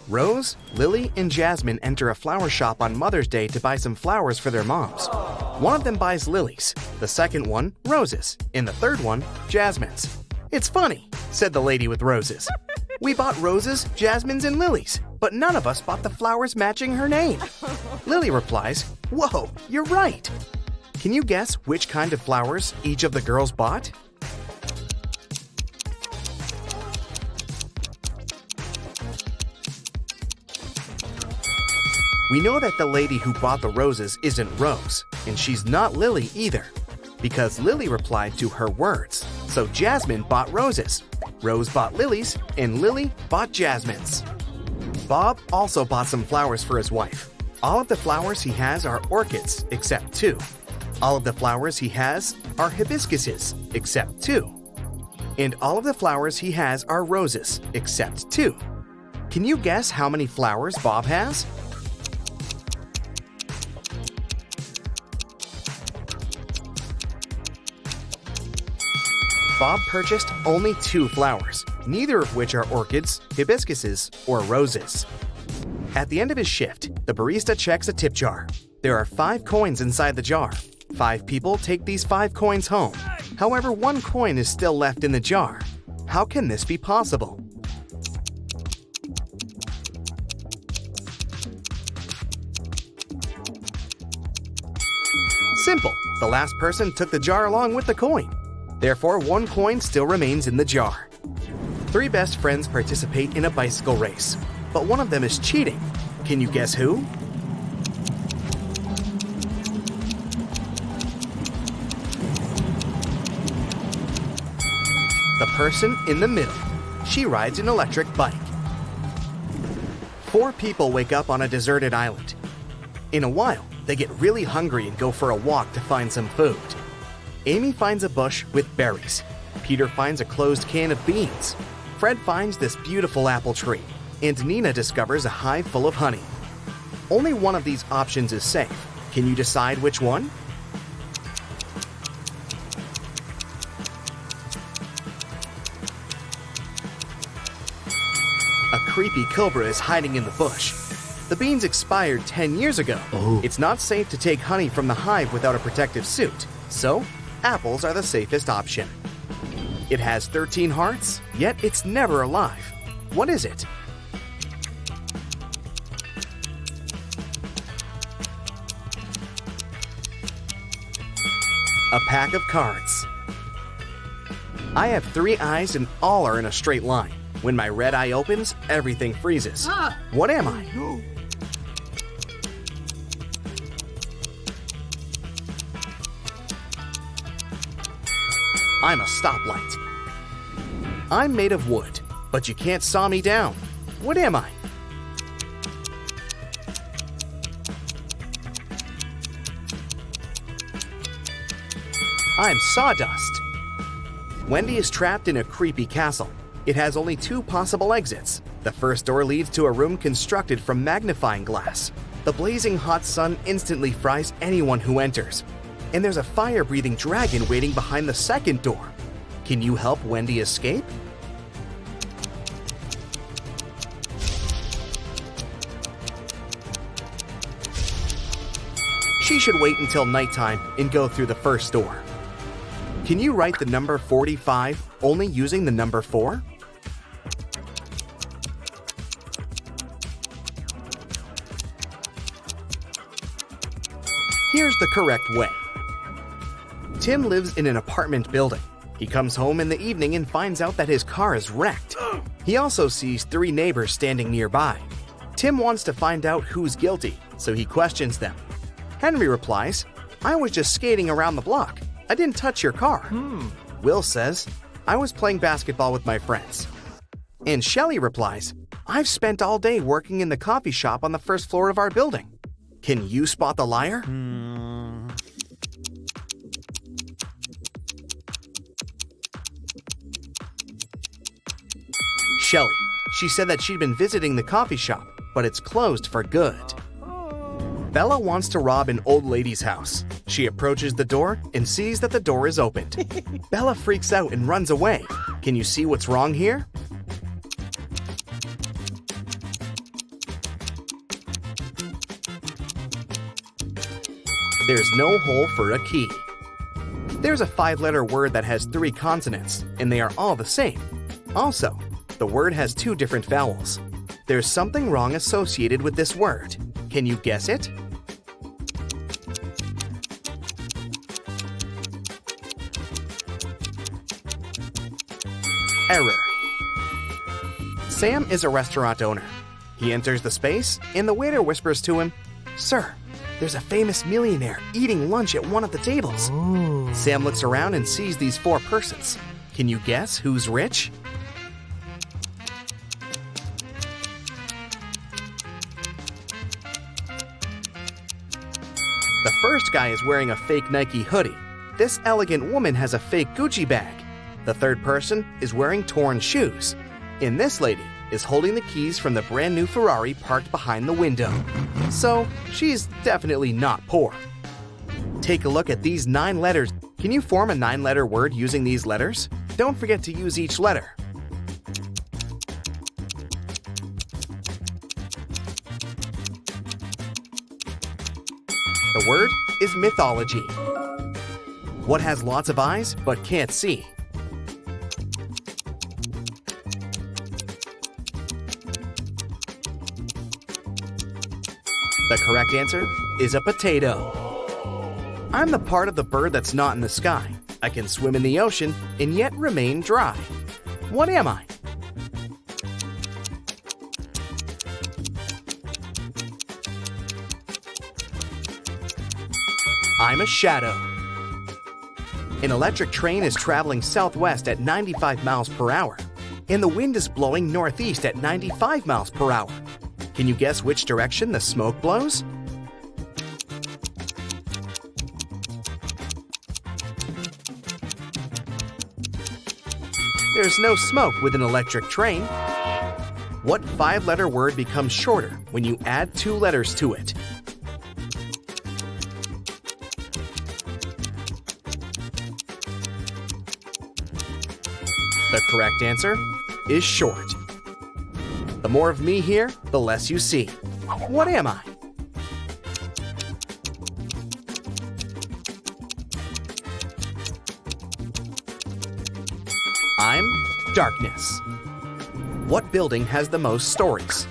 Rose, Lily, and Jasmine enter a flower shop on Mother's Day to buy some flowers for their moms. One of them buys lilies, the second one, roses, and the third one, jasmines. "It's funny," said the lady with roses. "We bought roses, jasmines, and lilies, but none of us bought the flowers matching her name." Lily replies, "Whoa, you're right." Can you guess which kind of flowers each of the girls bought? We know that the lady who bought the roses isn't Rose, and she's not Lily either, because Lily replied to her words. So Jasmine bought roses, Rose bought lilies, and Lily bought jasmines. Bob also bought some flowers for his wife. All of the flowers he has are orchids, except two. All of the flowers he has are hibiscuses, except two. And all of the flowers he has are roses, except two. Can you guess how many flowers Bob has? Bob purchased only 2 flowers, neither of which are orchids, hibiscuses, or roses. At the end of his shift, the barista checks a tip jar. There are 5 coins inside the jar. 5 people take these 5 coins home. However, 1 coin is still left in the jar. How can this be possible? Simple. The last person took the jar along with the coin. Therefore, 1 coin still remains in the jar. 3 best friends participate in a bicycle race, but one of them is cheating. Can you guess who? The person in the middle. She rides an electric bike. 4 people wake up on a deserted island. In a while, they get really hungry and go for a walk to find some food. Amy finds a bush with berries. Peter finds a closed can of beans. Fred finds this beautiful apple tree. And Nina discovers a hive full of honey. Only one of these options is safe. Can you decide which one? A creepy cobra is hiding in the bush. The beans expired 10 years ago. It's not safe to take honey from the hive without a protective suit. So, apples are the safest option. It has 13 hearts, yet it's never alive. What is it? A pack of cards. I have 3 eyes and all are in a straight line. When my red eye opens, everything freezes. What am I? I'm a stoplight. I'm made of wood, but you can't saw me down. What am I? I'm sawdust. Wendy is trapped in a creepy castle. It has only 2 possible exits. The first door leads to a room constructed from magnifying glass. The blazing hot sun instantly fries anyone who enters. And there's a fire-breathing dragon waiting behind the second door. Can you help Wendy escape? She should wait until nighttime and go through the first door. Can you write the number 45 only using the number 4? Here's the correct way. Tim lives in an apartment building. He comes home in the evening and finds out that his car is wrecked. He also sees 3 neighbors standing nearby. Tim wants to find out who's guilty, so he questions them. Henry replies, "I was just skating around the block. I didn't touch your car." Will says, "I was playing basketball with my friends." And Shelley replies, "I've spent all day working in the coffee shop on the first floor of our building." Can you spot the liar? Shelley. She said that she'd been visiting the coffee shop, but it's closed for good. Bella wants to rob an old lady's house. She approaches the door and sees that the door is opened. Bella freaks out and runs away. Can you see what's wrong here? There's no hole for a key. There's a 5-letter word that has 3 consonants, and they are all the same. Also, the word has 2 different vowels. There's something wrong associated with this word. Can you guess it? Error. Sam is a restaurant owner. He enters the space, and the waiter whispers to him, "Sir, there's a famous millionaire eating lunch at one of the tables." Sam looks around and sees these 4 persons. Can you guess who's rich? The first guy is wearing a fake Nike hoodie. This elegant woman has a fake Gucci bag. The third person is wearing torn shoes. And this lady is holding the keys from the brand new Ferrari parked behind the window. So, she's definitely not poor. Take a look at these 9 letters. Can you form a 9-letter word using these letters? Don't forget to use each letter. The word is mythology. What has lots of eyes but can't see? The correct answer is a potato. I'm the part of the bird that's not in the sky. I can swim in the ocean and yet remain dry. What am I? I'm a shadow. An electric train is traveling southwest at 95 miles per hour, and the wind is blowing northeast at 95 miles per hour. Can you guess which direction the smoke blows? There's no smoke with an electric train. What 5-letter word becomes shorter when you add 2 letters to it? The correct answer is short. The more of me here, the less you see. What am I? I'm darkness. What building has the most stories?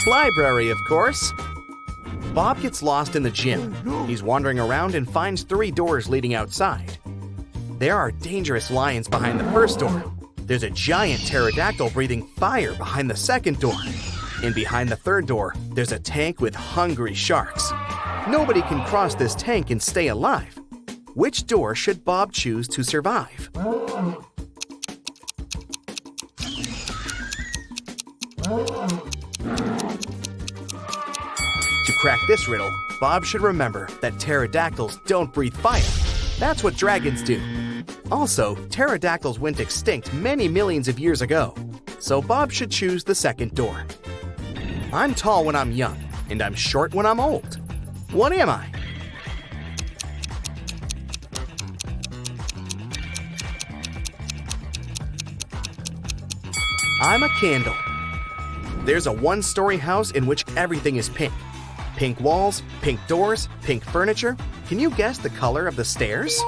Library, of course. Bob gets lost in the gym. He's wandering around and finds 3 doors leading outside. There are dangerous lions behind the first door. There's a giant pterodactyl breathing fire behind the second door. And behind the third door, there's a tank with hungry sharks. Nobody can cross this tank and stay alive. Which door should Bob choose to survive? To crack this riddle, Bob should remember that pterodactyls don't breathe fire. That's what dragons do. Also, pterodactyls went extinct many millions of years ago, so Bob should choose the second door. I'm tall when I'm young, and I'm short when I'm old. What am I? I'm a candle. There's a 1-story house in which everything is pink. Pink walls, pink doors, pink furniture. Can you guess the color of the stairs?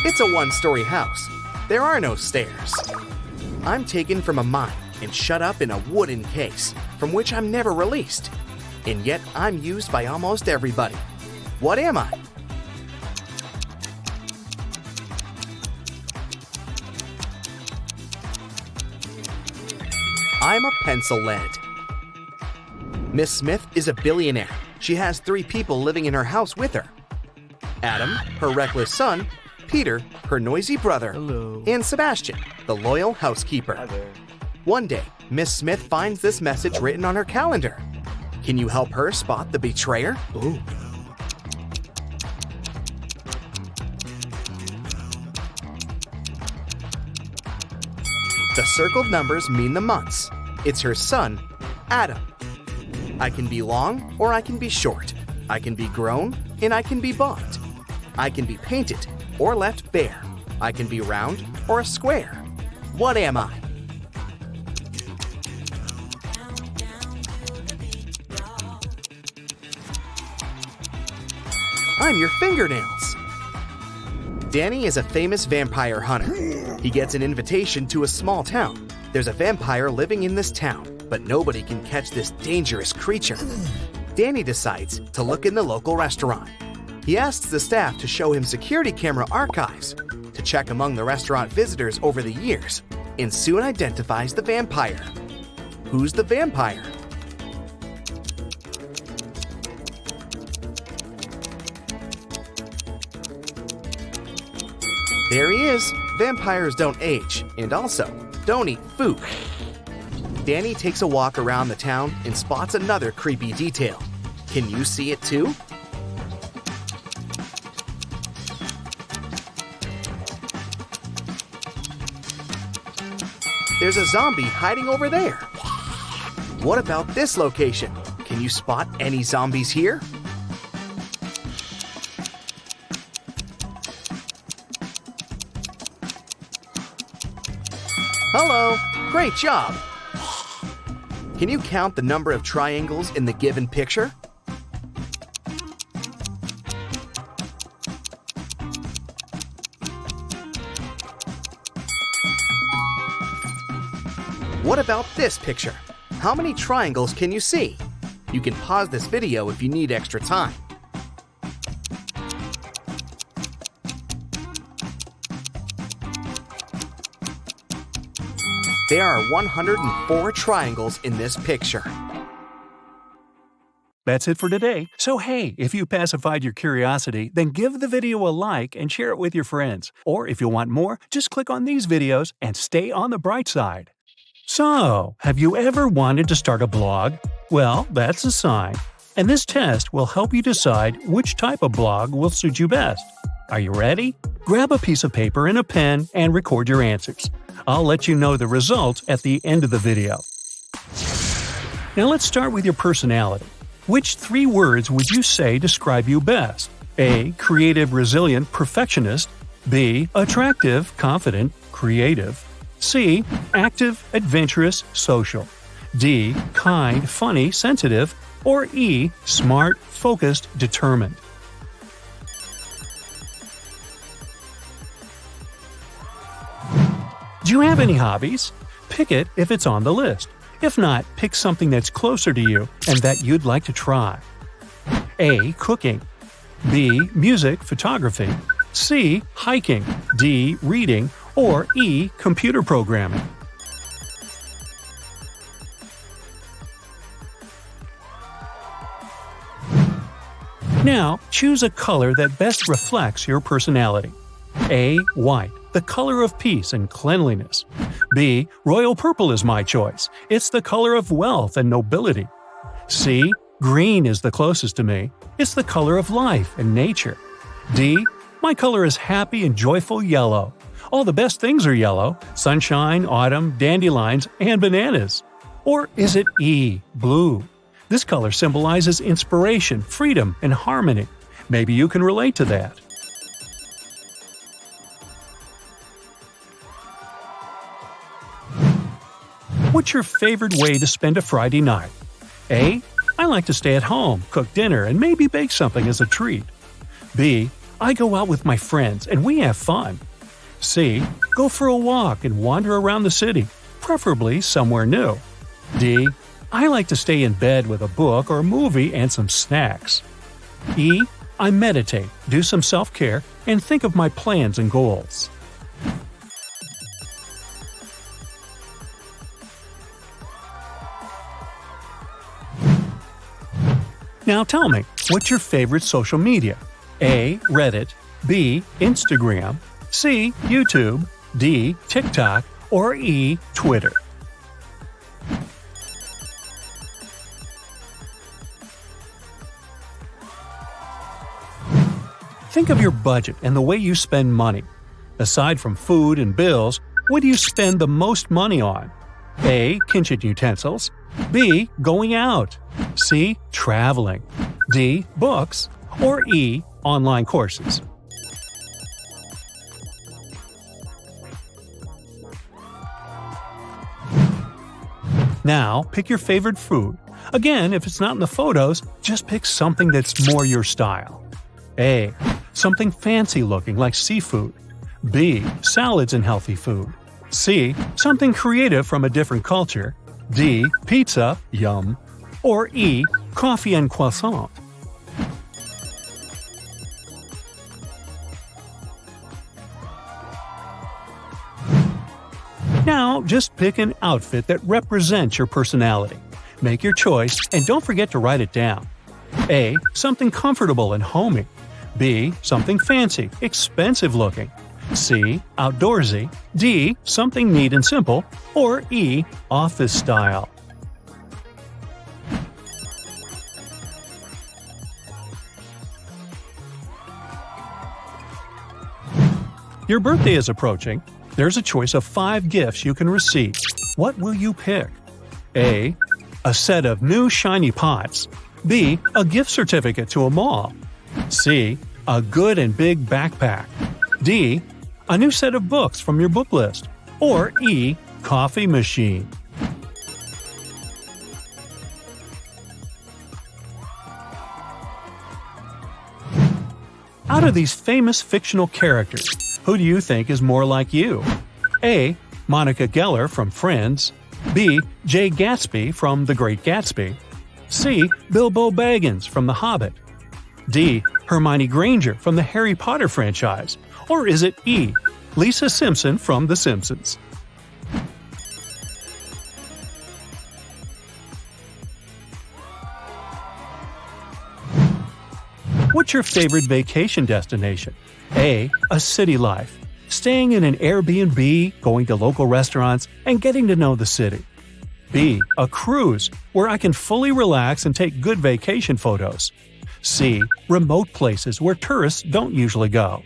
It's a 1-story house. There are no stairs. I'm taken from a mine and shut up in a wooden case from which I'm never released. And yet I'm used by almost everybody. What am I? I'm a pencil lead. Miss Smith is a billionaire. She has 3 people living in her house with her. Adam, her reckless son, Peter, her noisy brother, and Sebastian, the loyal housekeeper. Hi there. One day, Miss Smith finds this message written on her calendar. Can you help her spot the betrayer? Ooh. The circled numbers mean the months. It's her son, Adam. I can be long or I can be short. I can be grown and I can be bought. I can be painted or left bare. I can be round or a square. What am I? I'm your fingernails. Danny is a famous vampire hunter. He gets an invitation to a small town. There's a vampire living in this town, but nobody can catch this dangerous creature. Danny decides to look in the local restaurant. He asks the staff to show him security camera archives to check among the restaurant visitors over the years, and soon identifies the vampire. Who's the vampire? There he is. Vampires don't age, and also don't eat food. Danny takes a walk around the town and spots another creepy detail. Can you see it too? There's a zombie hiding over there. What about this location? Can you spot any zombies here? Hello, great job. Can you count the number of triangles in the given picture? What about this picture? How many triangles can you see? You can pause this video if you need extra time. There are 104 triangles in this picture. That's it for today. So hey, if you pacified your curiosity, then give the video a like and share it with your friends. Or if you want more, just click on these videos and stay on the bright side. So, have you ever wanted to start a blog? Well, that's a sign. And this test will help you decide which type of blog will suit you best. Are you ready? Grab a piece of paper and a pen and record your answers. I'll let you know the results at the end of the video. Now let's start with your personality. Which 3 words would you say describe you best? A. Creative, resilient, perfectionist. B. Attractive, confident, creative. C. Active, adventurous, social. D. Kind, funny, sensitive. Or E. Smart, focused, determined. Do you have any hobbies? Pick it if it's on the list. If not, pick something that's closer to you and that you'd like to try. A. Cooking. B. Music, photography. C. Hiking. D. Reading. Or E. Computer programming. Now, choose a color that best reflects your personality. A. White, the color of peace and cleanliness. B. Royal purple is my choice. It's the color of wealth and nobility. C. Green is the closest to me. It's the color of life and nature. D. My color is happy and joyful yellow. All the best things are yellow: sunshine, autumn, dandelions, and bananas. Or is it E. Blue? This color symbolizes inspiration, freedom, and harmony. Maybe you can relate to that. What's your favorite way to spend a Friday night? A. I like to stay at home, cook dinner, and maybe bake something as a treat. B. I go out with my friends and we have fun. C. Go for a walk and wander around the city, preferably somewhere new. D. I like to stay in bed with a book or a movie and some snacks. E. I meditate, do some self-care, and think of my plans and goals. Now tell me, what's your favorite social media? A. Reddit. B. Instagram. C. YouTube. D. TikTok. Or E. Twitter. Think of your budget and the way you spend money. Aside from food and bills, what do you spend the most money on? A. Kitchen utensils. B. Going out. C. Traveling. D. Books, or E. Online courses? Now, pick your favorite food. Again, if it's not in the photos, just pick something that's more your style. A. Something fancy looking like seafood. B. Salads and healthy food. C. Something creative from a different culture. D. Pizza, yum. Or E. Coffee and croissant. Now, just pick an outfit that represents your personality. Make your choice and don't forget to write it down. A. Something comfortable and homey. B. Something fancy, expensive looking. C. Outdoorsy. D. Something neat and simple. Or E. Office style. Your birthday is approaching. There's a choice of 5 gifts you can receive. What will you pick? A. A set of new shiny pots. B. A gift certificate to a mall. C. A good and big backpack. D. A new set of books from your book list. Or E. Coffee machine. Out of these famous fictional characters, who do you think is more like you? A. Monica Geller from Friends. B. Jay Gatsby from The Great Gatsby. C. Bilbo Baggins from The Hobbit. D. Hermione Granger from the Harry Potter franchise. Or is it E. Lisa Simpson from The Simpsons? What's your favorite vacation destination? A. A city life. Staying in an Airbnb, going to local restaurants, and getting to know the city. B. A cruise, where I can fully relax and take good vacation photos. C. Remote places where tourists don't usually go.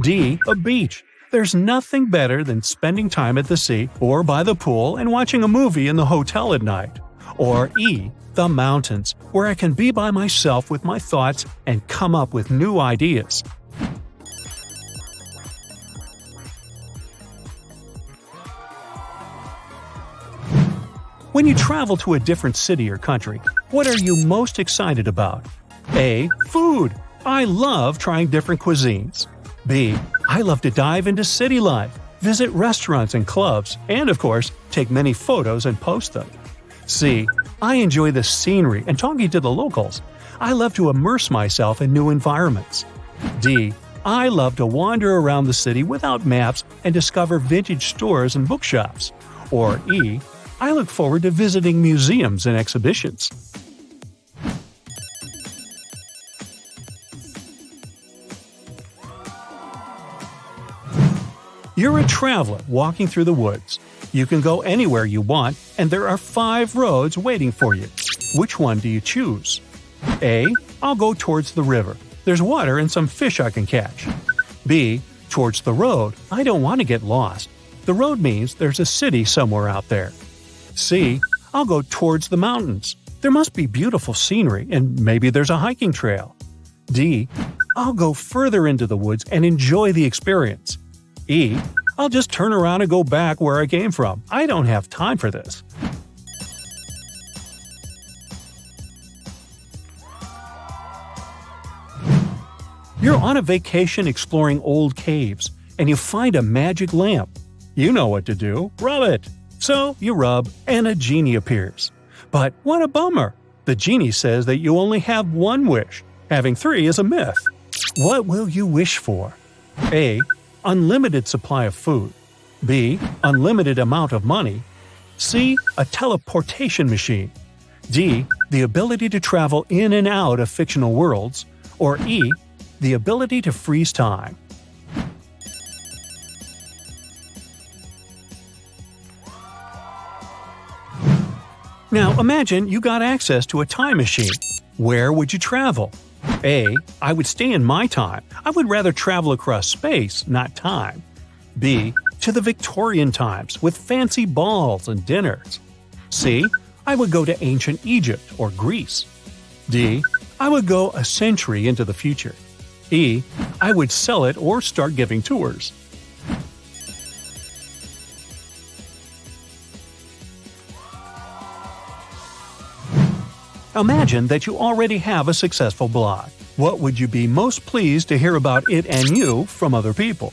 D. A beach. There's nothing better than spending time at the sea or by the pool and watching a movie in the hotel at night. Or E. The mountains, where I can be by myself with my thoughts and come up with new ideas. When you travel to a different city or country, what are you most excited about? A. Food. I love trying different cuisines. B. I love to dive into city life, visit restaurants and clubs, and of course, take many photos and post them. C. I enjoy the scenery and talking to the locals. I love to immerse myself in new environments. D. I love to wander around the city without maps and discover vintage stores and bookshops. Or E. I look forward to visiting museums and exhibitions. You're a traveler walking through the woods. You can go anywhere you want, and there are 5 roads waiting for you. Which one do you choose? A. I'll go towards the river. There's water and some fish I can catch. B. Towards the road. I don't want to get lost. The road means there's a city somewhere out there. C. I'll go towards the mountains. There must be beautiful scenery, and maybe there's a hiking trail. D. I'll go further into the woods and enjoy the experience. E. I'll just turn around and go back where I came from. I don't have time for this. You're on a vacation exploring old caves, and you find a magic lamp. You know what to do. Rub it. So you rub, and a genie appears. But what a bummer! The genie says that you only have 1 wish. Having 3 is a myth. What will you wish for? A. Unlimited supply of food. B. Unlimited amount of money. C. A teleportation machine. D. The ability to travel in and out of fictional worlds. Or E. The ability to freeze time. Now imagine you got access to a time machine. Where would you travel? A. I would stay in my time. I would rather travel across space, not time. B. To the Victorian times with fancy balls and dinners. C. I would go to ancient Egypt or Greece. D. I would go a century into the future. E. I would sell it or start giving tours. Imagine that you already have a successful blog. What would you be most pleased to hear about it and you from other people?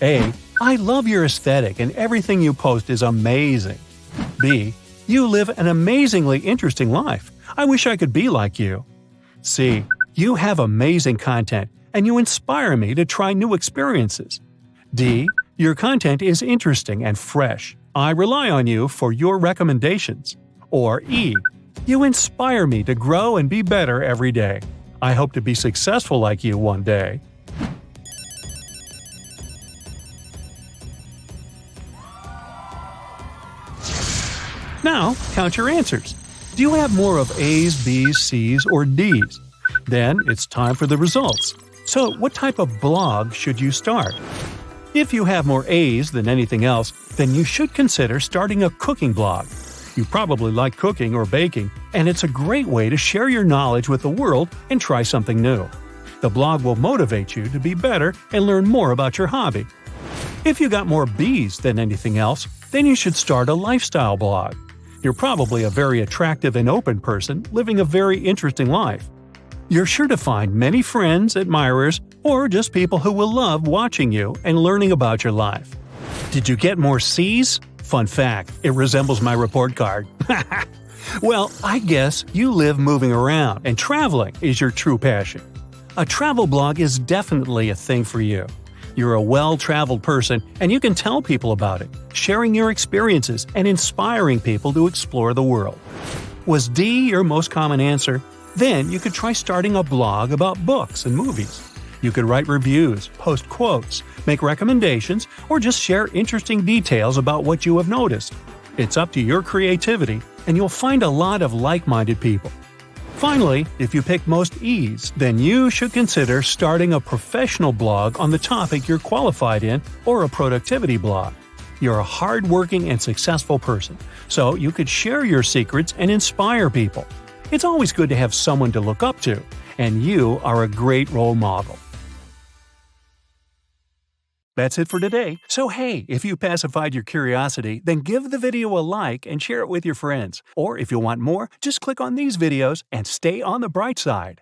A. I love your aesthetic and everything you post is amazing. B. You live an amazingly interesting life. I wish I could be like you. C. You have amazing content and you inspire me to try new experiences. D. Your content is interesting and fresh. I rely on you for your recommendations. Or E. You inspire me to grow and be better every day. I hope to be successful like you one day. Now, count your answers. Do you have more of A's, B's, C's, or D's? Then it's time for the results. So, what type of blog should you start? If you have more A's than anything else, then you should consider starting a cooking blog. You probably like cooking or baking, and it's a great way to share your knowledge with the world and try something new. The blog will motivate you to be better and learn more about your hobby. If you got more B's than anything else, then you should start a lifestyle blog. You're probably a very attractive and open person living a very interesting life. You're sure to find many friends, admirers, or just people who will love watching you and learning about your life. Did you get more C's? Fun fact, it resembles my report card. Well, I guess you live moving around and traveling is your true passion. A travel blog is definitely a thing for you. You're a well-traveled person and you can tell people about it, sharing your experiences and inspiring people to explore the world. Was D your most common answer? Then you could try starting a blog about books and movies. You could write reviews, post quotes, make recommendations, or just share interesting details about what you have noticed. It's up to your creativity, and you'll find a lot of like-minded people. Finally, if you pick most E's, then you should consider starting a professional blog on the topic you're qualified in or a productivity blog. You're a hard-working and successful person, so you could share your secrets and inspire people. It's always good to have someone to look up to, and you are a great role model. That's it for today. So hey, if you pacified your curiosity, then give the video a like and share it with your friends. Or if you want more, just click on these videos and stay on the bright side.